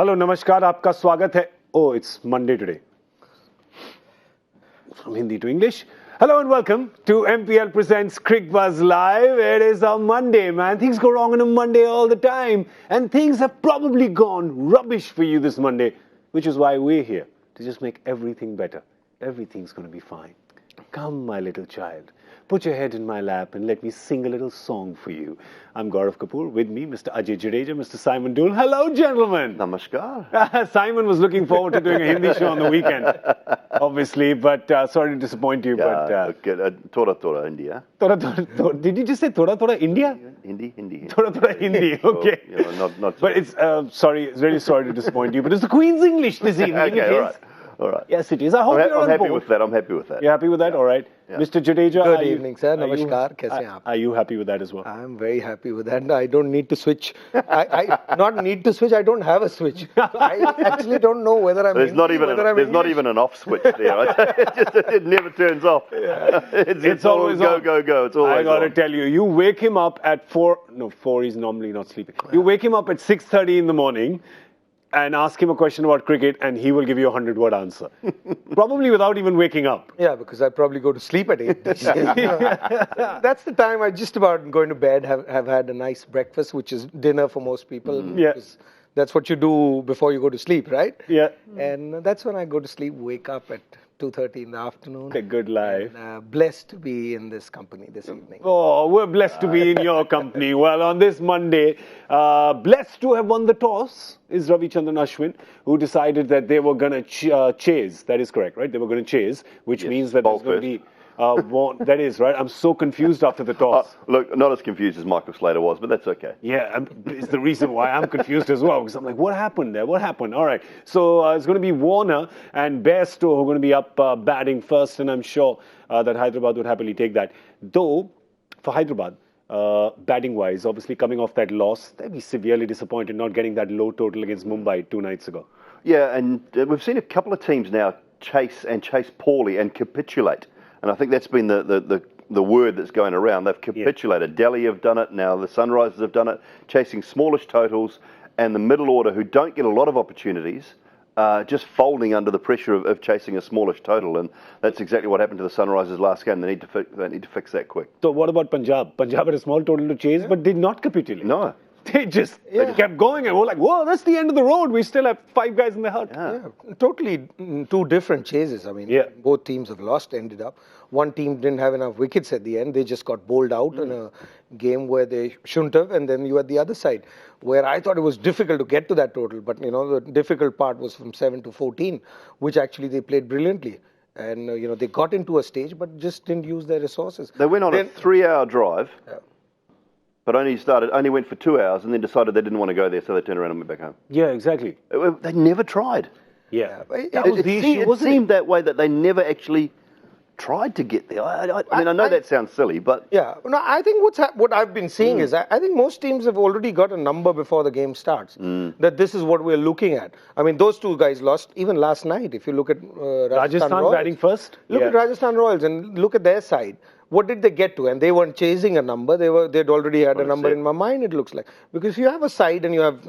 Hello नमस्कार आपका स्वागत है Oh, it's Monday today. From Hindi to English. Hello and welcome to MPL presents Cricbuzz Live. It is a Monday, man. Things go wrong on a Monday all the time. And things have probably gone rubbish for you this Monday, which is why we're here to just make everything better. Everything's going to be fine. Come, my little child. Put your head in my lap and let me sing a little song for you. I'm Gaurav Kapur. With me, Mr. Ajay Jadeja, Mr. Simon Doull. Hello, gentlemen. Namaskar. Simon was looking forward to doing a Hindi show on the weekend, obviously, but sorry to disappoint you. Yeah, Thoda India. Did you just say Thoda India? Hindi. Thoda Hindi, okay. So, not but it's, really sorry to disappoint you, but it's the Queen's English this evening. Okay, all right. Yes, it is. I hope you're on happy board. with that. I'm happy with that. You're happy with that? All right. Yeah. Mr. Jadeja, Good evening, sir. Namaskar. Kaise hain aap? Are you happy with that as well? I'm very happy with that. I don't need to switch. I not need to switch. I don't have a switch. I actually don't know whether I'm. There's not even an off switch there. It never turns off. Yeah. It's always go. It's always. I gotta on. tell you, you wake him up at 4. No, 4. He's normally not sleeping. You wake him up at 6:30 in the morning. And ask him a question about cricket, and he will give you a 100-word answer. Probably without even waking up. Yeah, because I probably go to sleep at 8. That's the time I just about going to bed, have had a nice breakfast, which is dinner for most people. Yeah. That's what you do before you go to sleep, right? Yeah. And that's when I go to sleep, wake up at 2:30 in the afternoon. A good life. And, blessed to be in this company this evening. Oh, we're blessed to be in your company. Well, on this Monday, blessed to have won the toss is Ravichandran Ashwin, who decided that they were going to chase. That is correct, right? They were going to chase, which means that there's going to be... that is, right? I'm so confused after the toss. Look, not as confused as Michael Slater was, but that's okay. Yeah, it's the reason why I'm confused as well, because I'm like, what happened there? What happened? All right. So it's going to be Warner and BAIRSTOW who are going to be up batting first, and I'm sure that Hyderabad would happily take that. Though, for Hyderabad, batting-wise, obviously coming off that loss, they'd be severely disappointed not getting that low total against Mumbai 2 nights ago. Yeah, and we've seen a couple of teams now chase poorly and capitulate. And I think that's been the word that's going around. They've capitulated. Yeah. Delhi have done it. Now the Sunrisers have done it, chasing smallish totals, and the middle order, who don't get a lot of opportunities, just folding under the pressure of chasing a smallish total. And that's exactly what happened to the Sunrisers last game. They need to fix that quick. So what about Punjab? Punjab had a small total to chase, but did not capitulate. No. They just kept going, and we're like, whoa, that's the end of the road. We still have 5 guys in the hut. Yeah, totally two different chases. I mean, both teams have lost, ended up. One team didn't have enough wickets at the end. They just got bowled out in a game where they shouldn't have. And then you had the other side, where I thought it was difficult to get to that total. But, the difficult part was from 7 to 14, which actually they played brilliantly. And, they got into a stage, but just didn't use their resources. They went on a 3-hour drive. Yeah. But only went for 2 hours, and then decided they didn't want to go there, so they turned around and went back home. Yeah, exactly. They never tried. Yeah. It seemed that way, that they never actually tried to get there. I mean, I know that sounds silly, but... Yeah. No, I think what I've been seeing is I think most teams have already got a number before the game starts, that this is what we're looking at. I mean, those two guys lost even last night. If you look at Rajasthan Royals, batting first. Look at Rajasthan Royals and look at their side. What did they get to? And they weren't chasing a number. They'd already had a number in my mind, it looks like. Because you have a side and you have,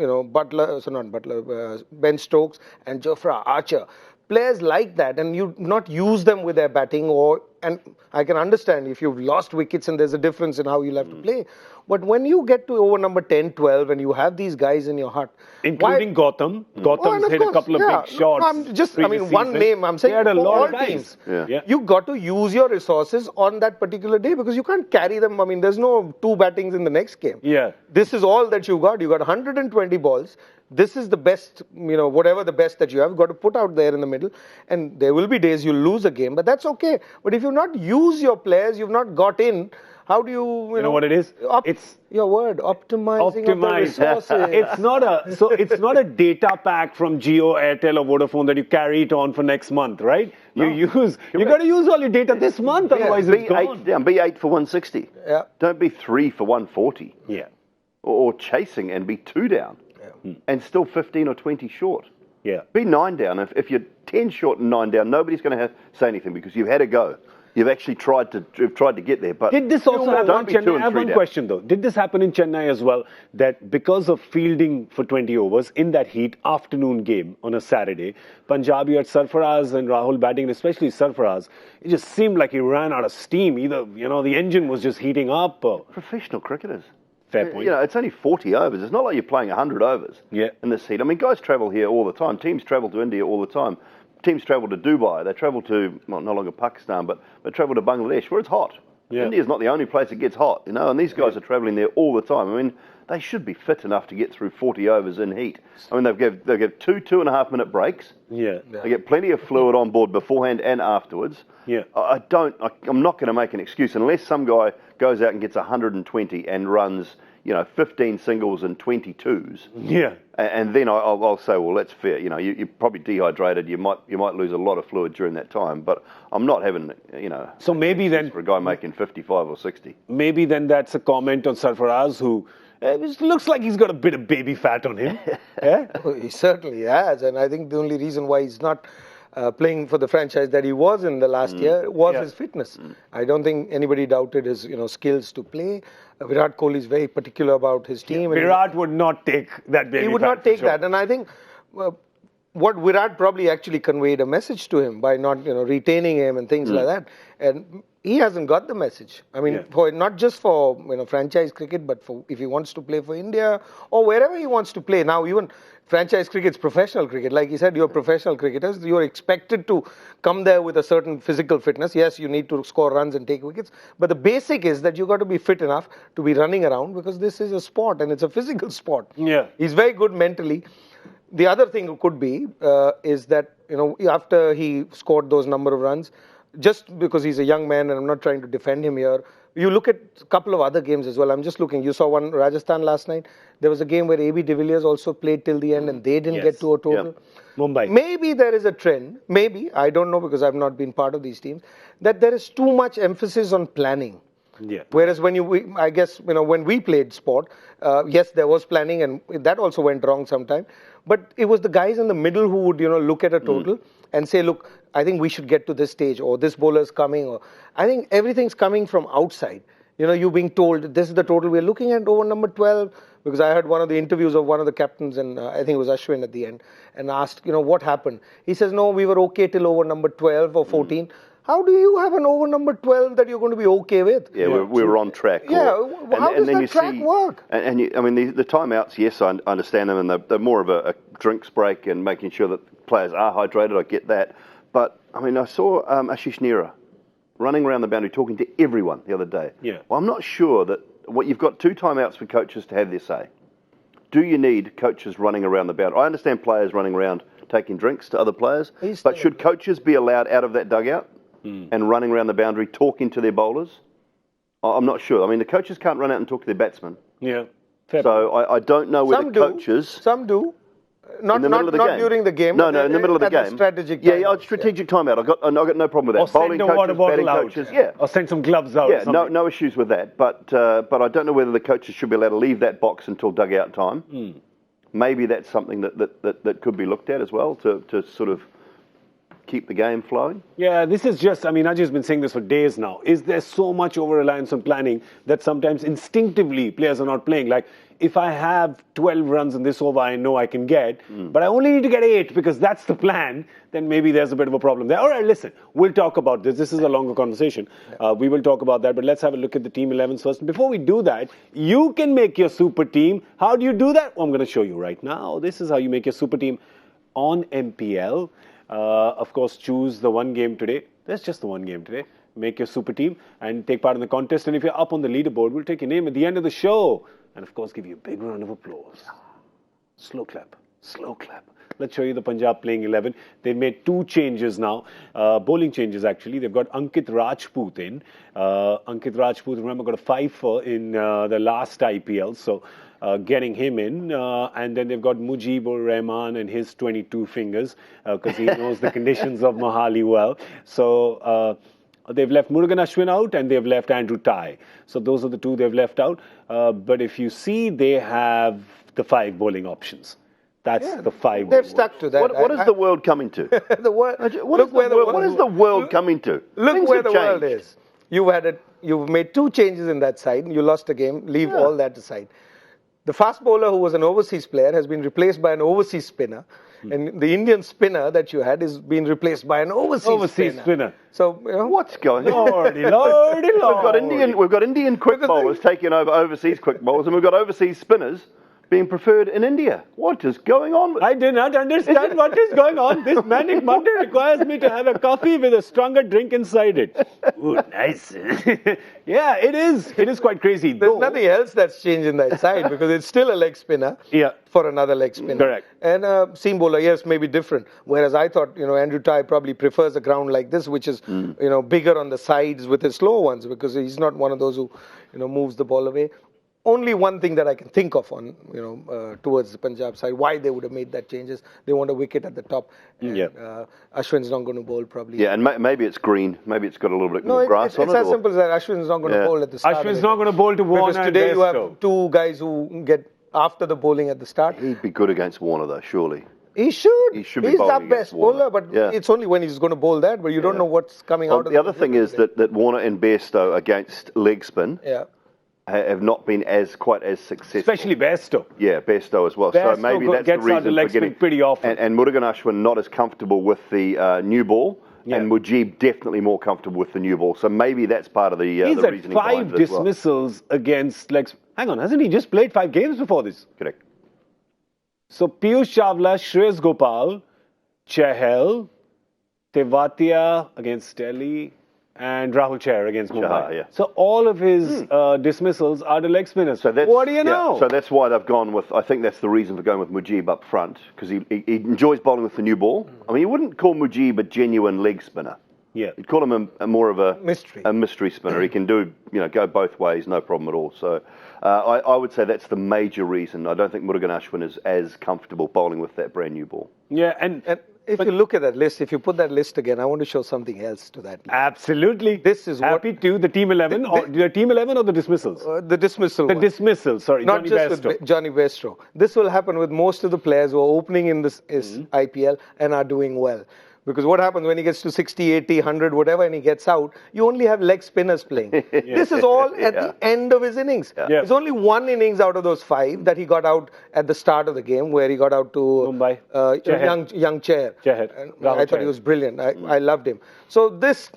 Ben Stokes and Jofra Archer. Players like that, and you not use them with their batting, and I can understand if you've lost wickets and there's a difference in how you'll have to play. But when you get to over number 10, 12, and you have these guys in your hut, including Gautam. Gautam's hit a couple of big shots. One name, I'm saying, they had a lot of teams. Yeah. You got to use your resources on that particular day, because you can't carry them. I mean, there's no 2 battings in the next game. Yeah. This is all that you got. You got 120 balls. This is the best, whatever the best that you have, got to put out there in the middle. And there will be days you'll lose a game, but that's okay. But if you've not used your players, you've not got in, how do you, you know what it is? It's your word, optimizing of the resources. It's not a data pack from Jio, Airtel or Vodafone that you carry it on for next month, right? No. You got to use all your data this month, otherwise it's gone. 8 down, be 8 for 160. Yeah. Don't be 3 for 140. Yeah. Or chasing and be 2 down. And still 15 or 20 short. Yeah. Be 9 down. If you're 10 short and 9 down, nobody's going to say anything because you had a go. You've actually tried to get there. But did this also happen in Chennai? I have one down. question though. Did this happen in Chennai as well? That because of fielding for 20 overs in that heat afternoon game on a Saturday, Punjabi had Sarfaraz and Rahul batting, and especially Sarfaraz, it just seemed like he ran out of steam. Either the engine was just heating up. Or... Professional cricketers. Fair point. It's only 40 overs. It's not like you're playing 100 overs in this heat. I mean, guys travel here all the time. Teams travel to India all the time. Teams travel to Dubai. They travel to, well, no longer Pakistan, but they travel to Bangladesh where it's hot. Yeah. India's not the only place it gets hot, and these guys are travelling there all the time. I mean, they should be fit enough to get through 40 overs in heat. I mean, they'll give 2.5 minute breaks. Yeah. They get plenty of fluid on board beforehand and afterwards. Yeah. I'm not going to make an excuse unless some guy goes out and gets 120 and runs 15 singles and 22s. Yeah. And then I'll say, well, that's fair. You're probably dehydrated. You might lose a lot of fluid during that time. But I'm not having, So maybe then for a guy making 55 or 60. Maybe then that's a comment on Sarfaraz, who it looks like he's got a bit of baby fat on him. Yeah? He certainly has, and I think the only reason why he's not playing for the franchise that he was in the last year was his fitness. I don't think anybody doubted his skills to play. Virat Kohli is very particular about his team. Virat would not take that baby. He would not take that, and I think what Virat probably actually conveyed a message to him by not retaining him and things like that, and he hasn't got the message. I mean, for not just for franchise cricket, but for if he wants to play for India or wherever he wants to play. Now, even franchise cricket's professional cricket. Like he said, you're professional cricketers. You're expected to come there with a certain physical fitness. Yes, you need to score runs and take wickets. But the basic is that you got to be fit enough to be running around, because this is a sport and it's a physical sport. Yeah. He's very good mentally. The other thing could be is that, after he scored those number of runs, just because he's a young man, and I'm not trying to defend him here, you look at a couple of other games as well. I'm just looking. You saw one Rajasthan last night. There was a game where AB de Villiers also played till the end, and they didn't get to a total. Yep. Mumbai. Maybe there is a trend, I don't know because I've not been part of these teams, that there is too much emphasis on planning. Yeah. Whereas when when we played sport, yes, there was planning, and that also went wrong sometime. But it was the guys in the middle who would, look at a total and say, look, I think we should get to this stage, or this bowler's coming, or I think everything's coming from outside. You being told this is the total we're looking at over number 12, because I heard one of the interviews of one of the captains, and I think it was Ashwin at the end, and asked, what happened? He says, no, we were okay till over number 12 or 14. How do you have an over number 12 that you're going to be okay with? Yeah, we were on track. Yeah, how does that track work? And the timeouts, yes, I understand them, and they're more of a drinks break and making sure that players are hydrated. I get that. But, I saw Ashish Nehra running around the boundary talking to everyone the other day. Yeah. Well, I'm not sure that you've got 2 timeouts for coaches to have their say. Do you need coaches running around the boundary? I understand players running around taking drinks to other players, but should coaches be allowed out of that dugout and running around the boundary talking to their bowlers? I'm not sure. The coaches can't run out and talk to their batsmen. Yeah. So I don't know whether coaches... Some do. Not during the game. No, in the middle of the game. Strategic timeout. Strategic timeout. I've got no problem with that. Or Bowling send a water coaches, bottle batting out. coaches, yeah. Or send some gloves out. Yeah, no issues with that. But I don't know whether the coaches should be allowed to leave that box until dugout time. Maybe that's something that could be looked at as well to sort of keep the game flowing. Yeah, this is just, Ajay's been saying this for days now. Is there so much over-reliance on planning that sometimes instinctively players are not playing? Like, if I have 12 runs in this over, I know I can get, but I only need to get 8 because that's the plan, then maybe there's a bit of a problem there. All right, listen, we'll talk about this. This is a longer conversation. We will talk about that, but let's have a look at the team 11s first. And before we do that, you can make your super team. How do you do that? Well, I'm going to show you right now. This is how you make your super team on MPL. Of course, choose the one game today. There's just the one game today. Make your super team and take part in the contest. And if you're up on the leaderboard, we'll take your name at the end of the show. And of course, give you a big round of applause. Slow clap. Slow clap. Let's show you the Punjab playing 11. They've made 2 changes now. Bowling changes, actually. They've got Ankit Rajput in. Ankit Rajput, remember, got a 5 in the last IPL. So, getting him in. And then they've got Mujibur Rahman and his 22 fingers because he knows the conditions of Mohali well. So, they've left Murugan Ashwin out and they've left Andrew Tye. So those are the 2 they've left out. But if you see, they have the 5 bowling options. That's the 5. They've stuck to that. What is the world coming to? The world. What is the world coming to? Look Things where have the world changed. is. You've made 2 changes in that side. You lost a game. Leave all that aside. The fast bowler, who was an overseas player, has been replaced by an overseas spinner. And the Indian spinner that you had is being replaced by an overseas spinner. So, what's going on? Lordy. We've got Indian quick bowlers taking over overseas quick bowlers, and we've got overseas spinners being preferred in India. What is going on? I do not understand what is going on. This manic Monday requires me to have a coffee with a stronger drink inside it. Ooh, nice. Yeah, it is. It is quite crazy. There's nothing else that's changed in that side because it's still a leg spinner for another leg spinner. Correct. And seam bowler, yes, maybe different. Whereas I thought, Andrew Tye probably prefers a ground like this, which is, bigger on the sides with his slow ones because he's not one of those who, moves the ball away. Only one thing that I can think of on, towards the Punjab side, why they would have made that changes. They want a wicket at the top. And, Ashwin's not going to bowl probably. Yeah, and maybe it's green. Maybe it's got a little bit more grass on it. It's as simple as that. Ashwin's not going to bowl at the start. Ashwin's not going to bowl to Warner. Because today you have 2 guys who get after the bowling at the start. He'd be good against Warner though, surely. He should. He should be He's bowling our against best Warner. bowler, but it's only when he's going to bowl that, but you don't know what's coming out of the other thing is that Warner and Bairstow against leg spin have not been quite as successful. Especially Bairstow. Yeah, Bairstow as well. Bairstow so maybe that's the reason the leg for getting pretty often. And Murugan Ashwin not as comfortable with the new ball. Yeah. And Mujib definitely more comfortable with the new ball. So maybe that's part of the reasoning He's at 5 dismissals against legs. Hang on, hasn't he just played 5 games before this? Correct. So Piyush Chawla, Shreyas Gopal, Chahal, Tewatia against Delhi, and Rahul Chahar against Mumbai. So all of his dismissals are the leg spinners. So what do you know? So that's why they've gone with, I think that's the reason for going with Mujib up front, because he enjoys bowling with the new ball. I mean, you wouldn't call Mujib a genuine leg spinner. Yeah. You'd call him a more of a mystery spinner. He can do, go both ways, no problem at all. So I would say that's the major reason. I don't think Murugan Ashwin is as comfortable bowling with that brand new ball. Yeah, and if you look at that list, if you put that list again, I want to show something else to that list. Absolutely. This is happy to the team 11 or the team 11 or the dismissals. The dismissal. The dismissal. Sorry, not Johnny just Bairstow. with Johnny Bairstow. This will happen with most of the players who are opening in this IPL and are doing well. Because what happens when he gets to 60, 80, 100, whatever, and he gets out, you only have leg spinners playing. This is all at the end of his innings. There's only 1 innings out of those 5 that he got out at the start of the game, where he got out to Mumbai. young Chahar. I thought he was brilliant. I loved him. So this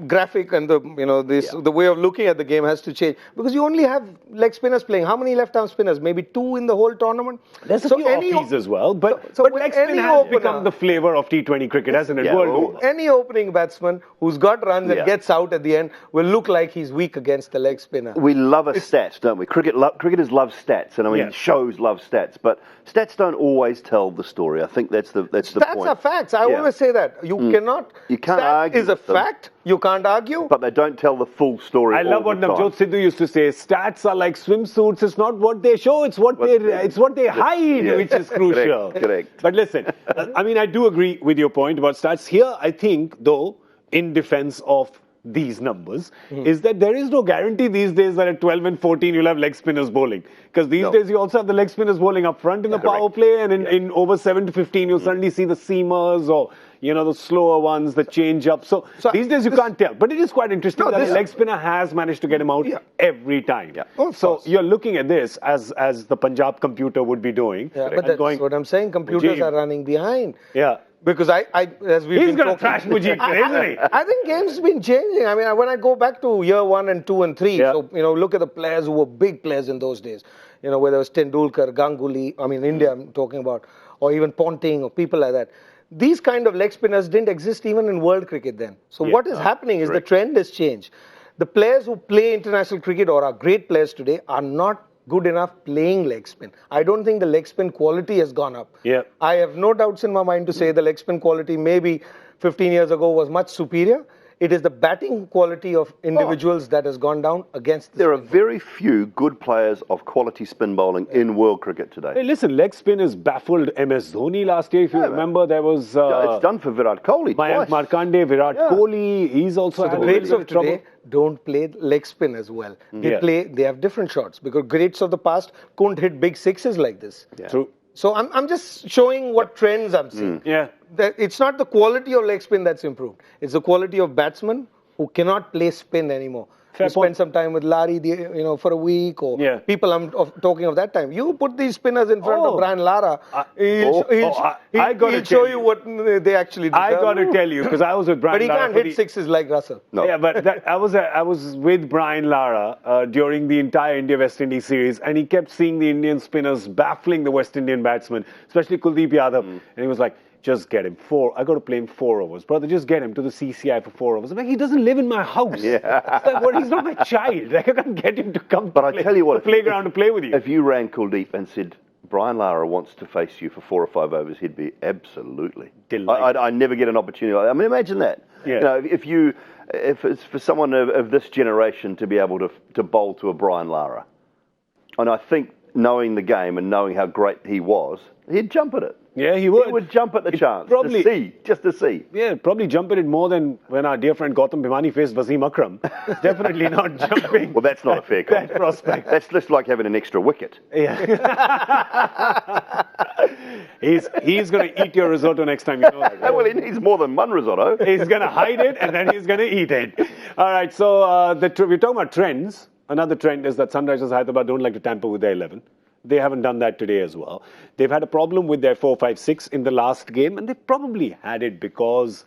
graphic and the way of looking at the game has to change, because you only have leg spinners playing. How many left-arm spinners? Maybe 2 in the whole tournament. There's a few offs as well, but leg spin has become the flavor of T20 cricket, hasn't it? Any opening batsman who's got runs and gets out at the end will look like he's weak against the leg spinner. We love stats, don't we? Cricketers love stats, and I mean shows love stats, but stats don't always tell the story. I think that's the point. Stats are facts. I always say that. You can't argue. Is a fact. You can't argue. But they don't tell the full story. I love what Navjot Sidhu used to say. Stats are like swimsuits. It's not what they show. It's what they hide, which is crucial. Correct. But listen, I mean, I do agree with your point about stats. Here, I think, though, in defense of these numbers, is that there is no guarantee these days that at 12 and 14 you'll have leg spinners bowling. Because these days you also have the leg spinners bowling up front in the power play, and in over 7 to 15 you'll suddenly see the seamers or the slower ones, the change up. So these days you can't tell. But it is quite interesting that the leg spinner has managed to get him out every time. So you're looking at this as the Punjab computer would be doing. But that's what I'm saying. Computers are running behind. Because as we've He's going to trash Mujib, isn't he? I think games have been changing. I mean, when I go back to year 1 and 2 and 3, so look at the players who were big players in those days. Whether it was Tendulkar, Ganguly, I mean India I'm talking about, or even Ponting or people like that. These kind of leg spinners didn't exist even in world cricket then. So what is happening is the trend has changed. The players who play international cricket or are great players today are not good enough playing leg spin. I don't think the leg spin quality has gone up. I have no doubts in my mind to say the leg spin quality maybe 15 years ago was much superior. It is the batting quality of individuals that has gone down against There are very few good players of quality spin bowling in world cricket today. Hey, listen, leg spin has baffled MS Dhoni last year. If you remember, there was... it's done for Virat Kohli Mayank Markande, Virat Kohli. He's also the greats of today don't play leg spin as well. They have different shots, because greats of the past couldn't hit big sixes like this. True. So I'm just showing what trends I'm seeing. Yeah. It's not the quality of leg spin that's improved. It's the quality of batsmen who cannot play spin anymore. Fair You spend point. some time with Larry, for a week, or people talking of that time. You put these spinners in front of Brian Lara, he'll show you what they actually do. I got to tell you, because I was with Brian But he Lara can't hit sixes like Russell. No. Yeah, but I was with Brian Lara during the entire India-West Indies series, and he kept seeing the Indian spinners baffling the West Indian batsmen, especially Kuldeep Yadav, and he was like, just get him. I got to play him 4 overs. Brother, just get him to the CCI for 4 overs. I'm like, he doesn't live in my house. Yeah. Like, well, he's not my child. Like, I can't get him to come But I tell you what, to the playground to play with you. If you rang Kuldeep and said, Brian Lara wants to face you for 4 or 5 overs, he'd be absolutely delighted. I never get an opportunity. I mean, imagine that. Yeah. If it's for someone of this generation to be able to bowl to a Brian Lara, and I think knowing the game and knowing how great he was, he'd jump at it. Yeah, he would. He would jump at the chance just to see. Yeah, probably jump at it more than when our dear friend Gautam Bhimani faced Wasim Akram. Definitely not jumping. Well, that's not a fair comment. That prospect. That's just like having an extra wicket. Yeah. he's going to eat your risotto next time, you know that, right? Well, he needs more than one risotto. He's going to hide it and then he's going to eat it. All right, so we're talking about trends. Another trend is that Sunrisers Hyderabad don't like to tamper with their 11. They haven't done that today as well. They've had a problem with their 4-5-6 in the last game, and they probably had it because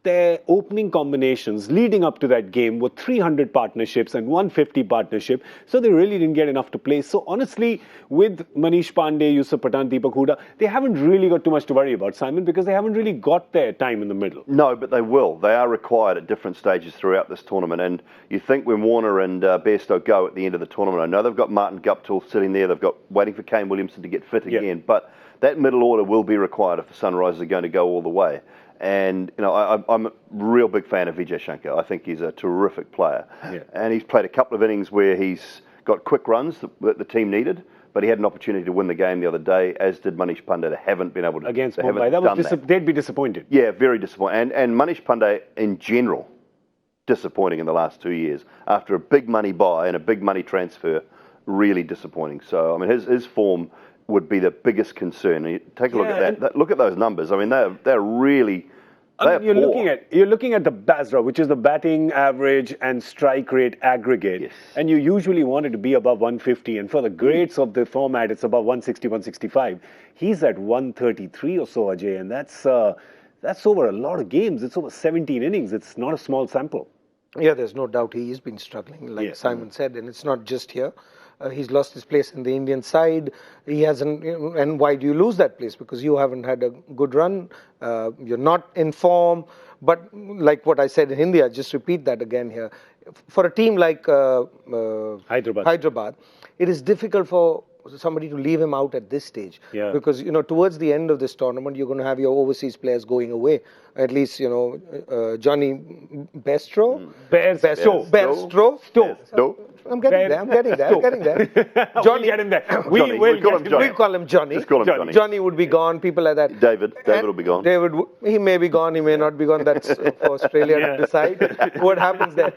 their opening combinations leading up to that game were 300 partnerships and 150 partnership, so they really didn't get enough to play. So honestly, with Manish Pandey, Yusuf Pathan, Deepak Hooda, they haven't really got too much to worry about, Simon, because they haven't really got their time in the middle. No, but they will. They are required at different stages throughout this tournament, and you think when Warner and BAIRSTOW go at the end of the tournament, I know they've got Martin Guptill sitting there, they've got waiting for Kane Williamson to get fit again, but that middle order will be required if the Sunrisers are going to go all the way. And, I'm a real big fan of Vijay Shankar. I think he's a terrific player. Yeah. And he's played a couple of innings where he's got quick runs that the team needed, but he had an opportunity to win the game the other day, as did Manish Pandey. They haven't been able to against Mumbai. They'd be disappointed. Yeah, very disappointed. And Manish Pandey, in general, disappointing in the last 2 years. After a big money buy and a big money transfer, really disappointing. So, I mean, his form would be the biggest concern. Take a look at that. Look at those numbers. I mean, they're really. You're looking at the BASRA, which is the batting average and strike rate aggregate, and you usually want it to be above 150. And for the greats of the format, it's above 160, 165. He's at 133 or so, Ajay, and that's over a lot of games. It's over 17 innings. It's not a small sample. Yeah, there's no doubt he's been struggling, like Simon said, and it's not just here. He's lost his place in the Indian side. He hasn't, and why do you lose that place? Because you haven't had a good run. You're not in form. But like what I said in Hindi, I just repeat that again here. For a team like Hyderabad, it is difficult for somebody to leave him out at this stage. Yeah. Because, towards the end of this tournament, you're going to have your overseas players going away. At least, Johnny BAIRSTOW. BAIRSTOW. I'm getting there. Johnny, get him there. We'll call him Johnny. Just call him Johnny. Johnny would be gone. People like that. David will be gone. He may be gone. He may not be gone. That's for Australia to decide what happens there.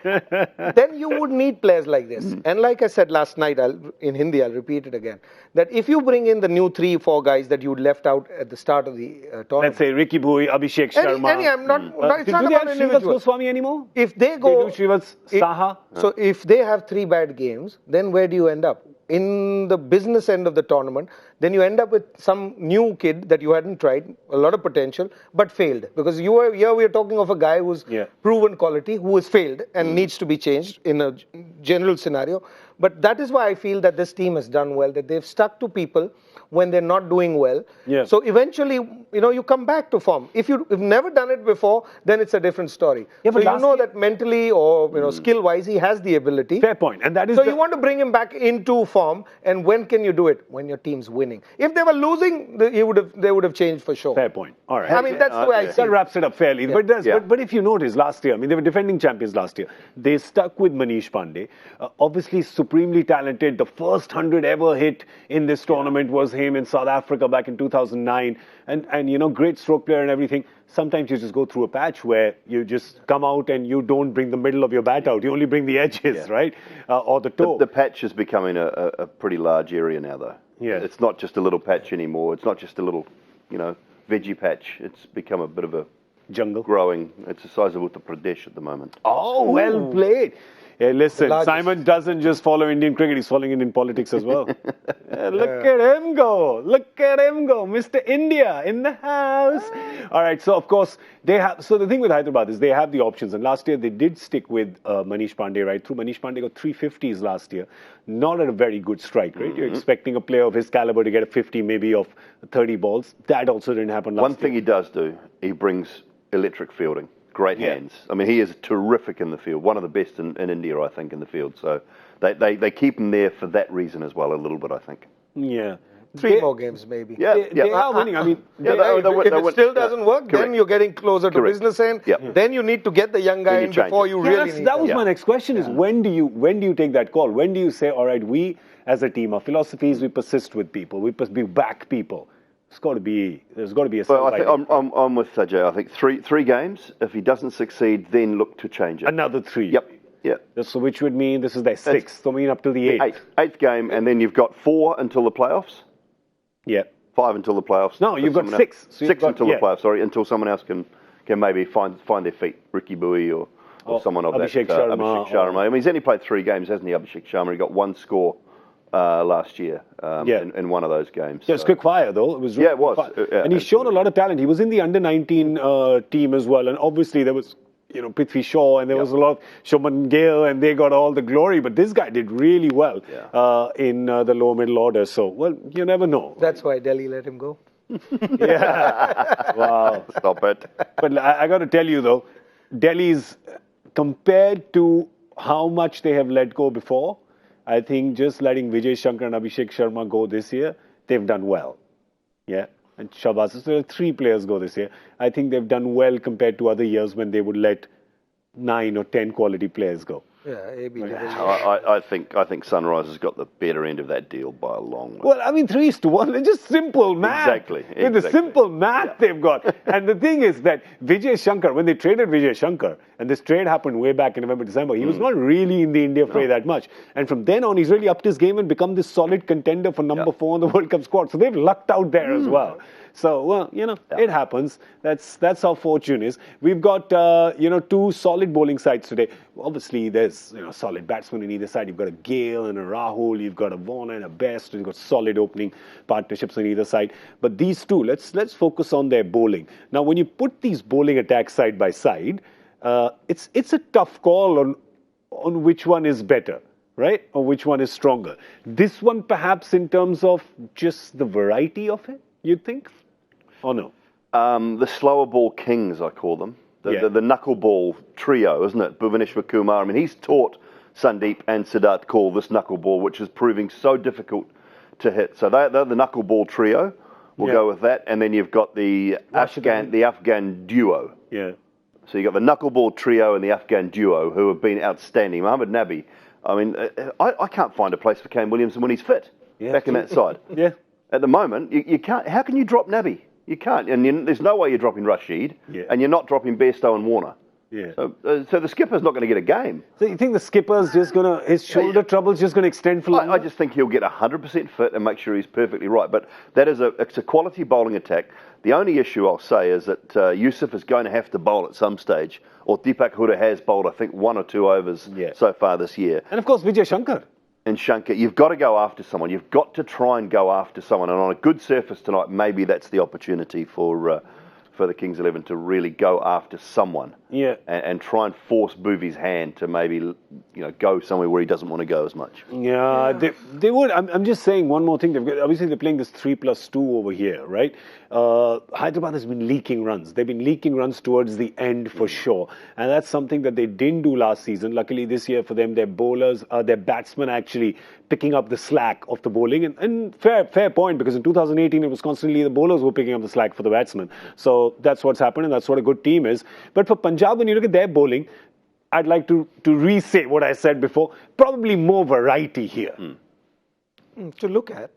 Then you would need players like this. And like I said last night, in Hindi, I'll repeat it again, that if you bring in the new 3-4 guys that you left out at the start of the tournament. Let's say Ricky Bhui, Abhishek Sharma. It's not about an individual. Goswami anymore? If they go, Saha. So if they have 3 bad games, then where do you end up? In the business end of the tournament, then you end up with some new kid that you hadn't tried, a lot of potential, but failed. Because we are talking of a guy who's proven quality, who has failed and needs to be changed in a general scenario. But that is why I feel that this team has done well, that they've stuck to people when they're not doing well. Yeah. So eventually, you come back to form. If you've never done it before, then it's a different story. Yeah, so you know that mentally or skill-wise, he has the ability. Fair point. And that is so you want to bring him back into form. And when can you do it? When your team's winning. If they were losing, they would have changed for sure. Fair point. All right. I mean, that's the way I see it. That wraps it up fairly. Yeah. But if you notice, last year, I mean, they were defending champions last year. They stuck with Manish Pandey. Obviously, supremely talented. The first 100 ever hit in this tournament was him in South Africa back in 2009. And great stroke player and everything. Sometimes you just go through a patch where you just come out and you don't bring the middle of your bat out. You only bring the edges, right? Or the toe. The patch is becoming a pretty large area now, though. Yeah. It's not just a little patch anymore. It's not just a little, veggie patch. It's become a bit of a jungle growing. It's the size of Uttar Pradesh at the moment. Oh, well played. Hey, listen, largest. Simon doesn't just follow Indian cricket, he's following Indian politics as well. Look at him go. Look at him go. Mr. India in the house. All right, so of course, so the thing with Hyderabad is they have the options. And last year they did stick with Manish Pandey right through. Manish Pandey got 350s last year. Not at a very good strike rate. You're expecting a player of his caliber to get a 50 maybe of 30 balls. That also didn't happen last year. One thing he does do, he brings electric fielding. Great hands. I mean, he is terrific in the field. One of the best in India, I think, in the field. So they keep him there for that reason as well, a little bit, I think. Yeah. Three more games, maybe. They are winning. I mean, if it still doesn't work, then you're getting closer to business end. Then you need to get the young guy in before you really need that was my next question is when do you take that call? When do you say, all right, we as a team, our philosophy is we persist with people. We back people. There's got to be a. Well, I think I'm with Ajay. I think three games. If he doesn't succeed, then look to change it. Another 3. Yep. Yeah. So which would mean this is their 6th. So I mean up to the 8th. Eighth game, and then you've got 4 until the playoffs. Yeah. 5 until the playoffs. No, you've got 6. So 6 until the playoffs. Sorry, until someone else can maybe find their feet. Ricky Bowie or someone of Abhishek that. Sharma. Abhishek Sharma. I mean, he's only played 3 games, hasn't he? Abhishek Sharma. He got 1 score. Last year in one of those games. Yeah, it's quick fire though. It was really it was. And he's shown a lot of talent. He was in the under-19 team as well. And obviously there was, Prithvi Shaw and there was a lot of Shubman Gill and they got all the glory. But this guy did really well in the lower middle order. So, well, you never know. That's why Delhi let him go. Wow. Stop it. But I got to tell you though, Delhi's, compared to how much they have let go before, I think just letting Vijay Shankar and Abhishek Sharma go this year, they've done well. Yeah. And Shabazz, so there are 3 players go this year. I think they've done well compared to other years when they would let 9 or 10 quality players go. Yeah, AB. I think Sunrise has got the better end of that deal by a long way. Well, I mean, 3-1. It's just simple math. Exactly. With the simple math they've got. And the thing is that Vijay Shankar, when they traded Vijay Shankar, and this trade happened way back in November, December, he was not really in the India fray that much. And from then on, he's really upped his game and become this solid contender for number 4 on the World Cup squad. So they've lucked out there as well. So, well, it happens. That's how fortune is. We've got, 2 solid bowling sides today. Obviously, there's, solid batsmen on either side. You've got a Gale and a Rahul. You've got a Warner and a Best. You've got solid opening partnerships on either side. But these 2, let's focus on their bowling. Now, when you put these bowling attacks side by side, it's a tough call on which one is better, right? Or which one is stronger. This one, perhaps, in terms of just the variety of it, you'd think? Or no? The slower ball kings, I call them. The knuckleball trio, isn't it? Bhuvaneshwar Kumar. I mean, he's taught Sandeep and Siddharth Kaul this knuckleball, which is proving so difficult to hit. So they're the knuckleball trio. We'll go with that. And then you've got the Afghan duo. Yeah. So you've got the knuckleball trio and the Afghan duo who have been outstanding. Mohammad Nabi, I mean, I can't find a place for Kane Williamson when he's fit back in that side. Yeah. At the moment, you can't. How can you drop Nabi? You can't. And there's no way you're dropping Rashid. Yeah. And you're not dropping Bairstow and Warner. Yeah. So the skipper's not going to get a game. So you think the skipper's just his shoulder trouble's just going to extend for longer? I just think he'll get 100% fit and make sure he's perfectly right. But it's a quality bowling attack. The only issue I'll say is that Yusuf is going to have to bowl at some stage. Or Deepak Hooda has bowled, I think, 1 or 2 overs so far this year. And of course, Vijay Shankar. And Shankar, you've got to go after someone. You've got to try and go after someone. And on a good surface tonight, maybe that's the opportunity for the Kings 11 to really go after someone. Yeah. And try and force Bhuvi's hand to maybe go somewhere where he doesn't want to go as much. Yeah. They would. I'm just saying one more thing. Obviously, they're playing this 3+2 over here, right? Hyderabad has been leaking runs. They've been leaking runs towards the end for sure. And that's something that they didn't do last season. Luckily, this year for them, their batsmen actually picking up the slack of the bowling. And fair point, because in 2018, it was constantly the bowlers who were picking up the slack for the batsmen. So that's what's happened, and that's what a good team is. But for Punjab, when you look at their bowling, I'd like to re-say what I said before. Probably more variety here. To look at.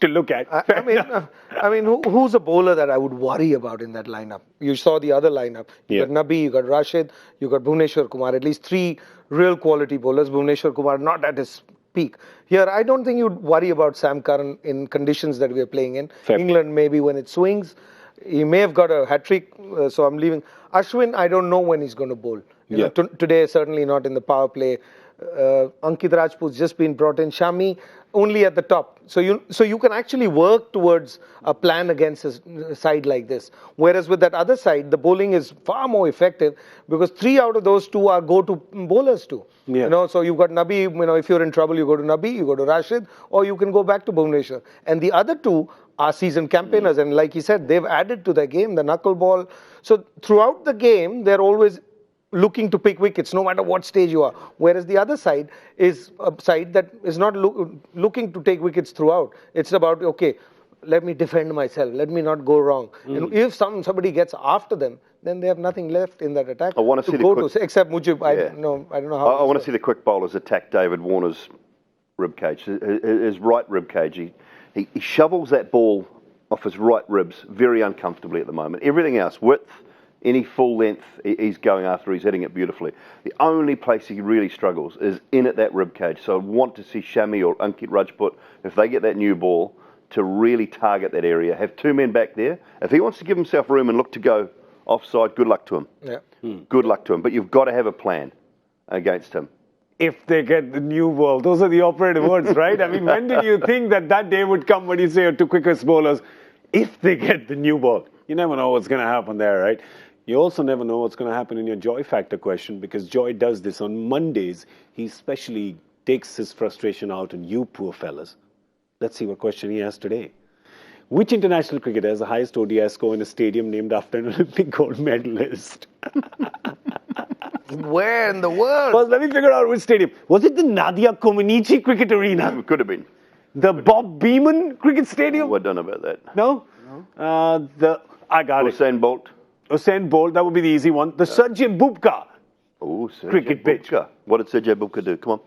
I mean, who's a bowler that I would worry about in that lineup? You saw the other lineup. You got Nabi, you got Rashid, you got Bhuvaneshwar Kumar. At least 3 real quality bowlers. Bhuvaneshwar Kumar not at his peak. Here, I don't think you'd worry about Sam Curran in conditions that we are playing in. Fair. England, maybe when it swings, he may have got a hat-trick, so I'm leaving. Ashwin, I don't know when he's going to bowl. You know, today, certainly not in the power play. Ankit Rajput's just been brought in. Shami, only at the top. So you can actually work towards a plan against a side like this. Whereas with that other side, the bowling is far more effective because 3 out of those 2 are go-to bowlers too. Yeah. You know, so you've got Nabi, you know, if you're in trouble, you go to Nabi, you go to Rashid, or you can go back to Bhuvneshwar. And the other 2 are seasoned campaigners. And like he said, they've added to their game, the knuckleball. So throughout the game, they're always looking to pick wickets no matter what stage you are. Whereas the other side is a side that is not looking to take wickets throughout. It's about, okay, let me defend myself. Let me not go wrong. And if somebody gets after them, then they have nothing left in that attack. I want to see the quick, except Mujib. I don't know how. I want to see the quick bowlers attack David Warner's ribcage, his right ribcage. He shovels that ball off his right ribs very uncomfortably at the moment. Everything else, width, any full length, he's going after, he's hitting it beautifully. The only place he really struggles is in at that rib cage. So I want to see Shami or Ankit Rajput, if they get that new ball, to really target that area. Have 2 men back there. If he wants to give himself room and look to go offside, good luck to him. Yeah. Good luck to him. But you've got to have a plan against him. If they get the new ball, those are the operative words, right? I mean, when did you think that day would come when you say your 2 quickest bowlers, if they get the new ball? You never know what's going to happen there, right? You also never know what's going to happen in your Joy Factor question, because Joy does this on Mondays. He especially takes his frustration out on you poor fellas. Let's see what question he has today. Which international cricketer has the highest ODI score in a stadium named after an Olympic gold medalist? Where in the world? First, let me figure out which stadium. Was it the Nadia Comaneci Cricket Arena? It could have been. The Bob Beeman Cricket Stadium? Oh, I don't know about that. No? I got it. Usain Bolt. Usain Bolt, that would be the easy one. The Sergei Bubka cricket pitch. What did Sergei Bubka do? Come on.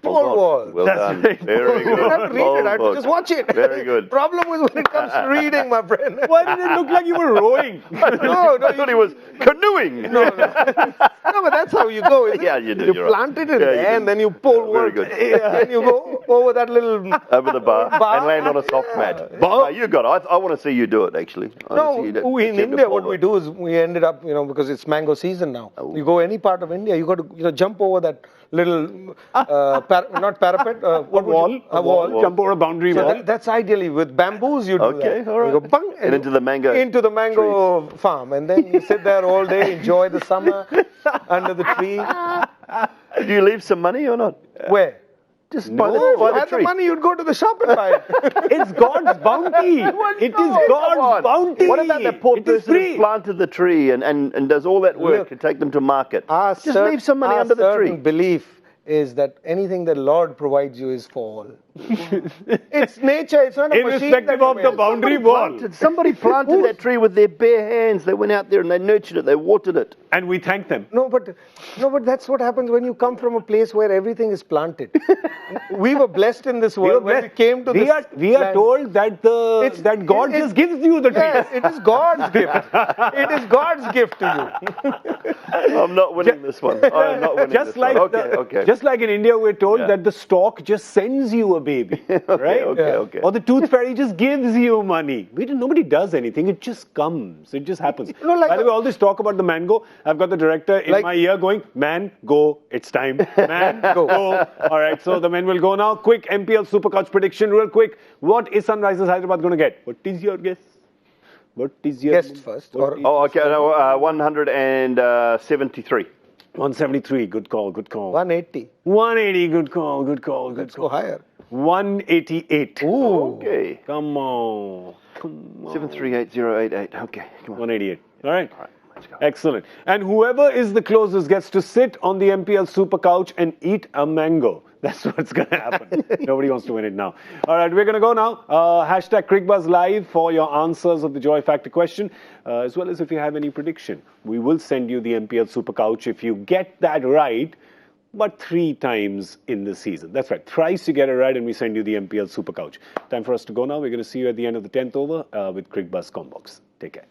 Pole wall. Well That's done. right. Very good. You don't have to read it, I have to just watch it. Very good. Problem is when it comes to reading, my friend. Why did it look like you were rowing? No, I thought he was canoeing. No, but that's how you go, isn't it? Yeah, you do. You You're plant right. it in there, and then you pull Very work. good. And you go over that little Over the bar, bar. and land on a soft mat. Bar? No, you got it. I want to see you do it, actually. In India, what we do is we ended up, because it's mango season now. You go any part of India, you got to jump over that little, not parapet, A wall. Jump over a boundary So wall. that's ideally with bamboos. You do that. Okay, all right. You go bang, And into the mango farm, and then you sit there all day, enjoy the summer under the tree. Do you leave some money or not? Where? Just By by the had the tree. money, you'd go to the shop and buy it. It's God's bounty. It is God's bounty. What about that poor It is person free. who planted the tree and does all that work to take them to market? Just leave some money under the tree. Our belief is that anything that Lord provides you is for all. It's nature. It's not a machine. Irrespective of the boundary wall. Somebody planted that tree with their bare hands. They went out there and they nurtured it. They watered it. And we thank them. No, but that's what happens when you come from a place where everything is planted. We were blessed in this world when we came to this We are land. told that God just gives you the tree. Yes, it is God's gift. It is God's gift to you. I'm not winning this one. I'm not winning Just this like one. Okay. Just like in India, we're told that the stork just sends you a baby, right? Okay. Or the tooth fairy just gives you money. Nobody does anything. It just comes. It just happens. By the way, all this talk about the mango, I've got the director in my ear going, man, go. It's time. Man, go. All right, so the men will go now. Quick MPL Supercouch prediction, real quick. What is Sunrisers Hyderabad going to get? What is your guess? What is your Guess first. Okay. No, 173. 173. Good call. 180. 180. Good call. Let's go higher. 188. Ooh. Okay. Come on. 738088. Okay, come on. 188. All right. Let's go. Excellent. And whoever is the closest gets to sit on the MPL Super Couch and eat a mango. That's what's going to happen. Nobody wants to win it now. All right, we're going to go now. Hashtag Cricbuzz Live for your answers of the Joy Factor question, as well as if you have any prediction. We will send you the MPL Super Couch if you get that right, but 3 times in the season. That's right. Thrice you get it right and we send you the MPL Super Couch. Time for us to go now. We're going to see you at the end of the 10th over with Cricbuzz Combox. Take care.